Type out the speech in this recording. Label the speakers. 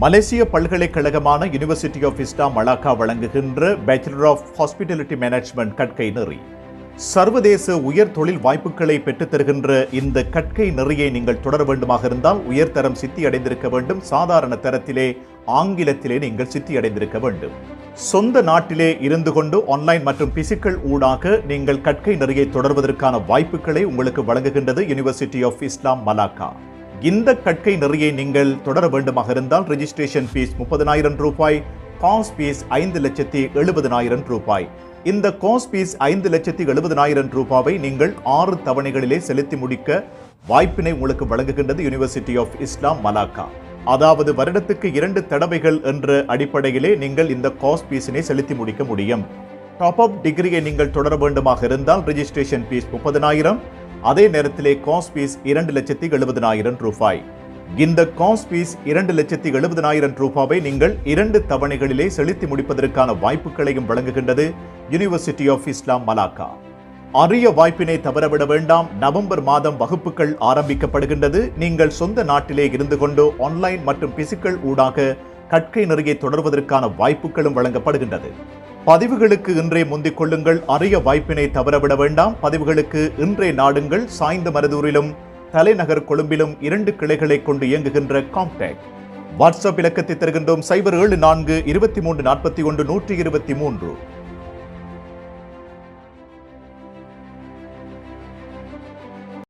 Speaker 1: மலேசிய பல்கலைக்கழகமான university of Islam Malacca வழங்குகின்ற bachelor of hospitality management கற்கை நெறி. சர்வதேச உயர் தொழில் வாய்ப்புகளை பெற்றுத் தருகின்ற இந்த கற்கை நெறியை நீங்கள் தொடர வேண்டுமாக இருந்தால் உயர்தரம் சித்தி அடைந்திருக்க வேண்டும். சாதாரண தரத்திலே ஆங்கிலத்திலே நீங்கள் சித்தி அடைந்திருக்க வேண்டும். சொந்த நாட்டிலே இருந்து கொண்டு ஆன்லைன் மற்றும் பிசிக்கல் ஊடாக நீங்கள் கற்கை நெறியை தொடர்வதற்கான வாய்ப்புகளை உங்களுக்கு வழங்குகின்றது யுனிவர்சிட்டி ஆஃப் இஸ்லாம் மலாக்கா. இந்த கற்கை நெறியை நீங்கள் தொடர வேண்டுமாக இருந்தால் ரெஜிஸ்ட்ரேஷன் ஃபீஸ் 30,000 ரூபாய், கோர்ஸ் ஃபீஸ் 5,70,000 ரூபாய். இந்த கோர்ஸ் ஃபீஸ் 5,70,000 ரூபாவை நீங்கள் 6 தவணைகளிலே செலுத்தி முடிக்க வாய்ப்பினை உங்களுக்கு வழங்குகின்றது யுனிவர்சிட்டி ஆஃப் இஸ்லாம் மலாக்கா. அதாவது வருடத்துக்கு 2 தடவைகள் என்ற அடிப்படையிலே நீங்கள் இந்த கோர்ஸ் ஃபீஸினை செலுத்தி முடிக்க முடியும். டாப் அப் டிகிரியை நீங்கள் தொடர வேண்டுமாக இருந்தால் ரெஜிஸ்ட்ரேஷன் ஃபீஸ் 30,000, அதே நேரத்திலே கோர்ஸ் ஃபீஸ் 2,70,000 ரூபாய். இந்த கோர்ஸ் ஃபீஸ் 2,70,000 ரூபாவை நீங்கள் 2 தவணைகளிலே செலுத்தி முடிப்பதற்கான வாய்ப்புகளையும் வழங்குகின்றது யுனிவர்சிட்டி ஆஃப் இஸ்லாம் மலாக்கா. அரிய வாய்ப்பினை தவறவிட வேண்டாம். நவம்பர் மாதம் வகுப்புகள் ஆரம்பிக்கப்படுகின்றது. நீங்கள் சொந்த நாட்டிலே இருந்து கொண்டு ஆன்லைன் மற்றும் பிசிக்கல் ஊடாக கற்கை நெறியை தொடர்வதற்கான வாய்ப்புகளும் வழங்கப்படுகின்றது. பதிவுகளுக்கு இன்றே முந்திக் கொள்ளுங்கள். அரிய வாய்ப்பினை தவறவிட வேண்டாம். பதிவுகளுக்கு இன்றே நாடுங்கள். சாய்ந்த மருதூரிலும் தலைநகர் கொழும்பிலும் 2 கிளைகளை கொண்டு இயங்குகின்ற காம்டெக். வாட்ஸ்அப் இலக்கத்தை தருகின்றோம் 074 23 41 123.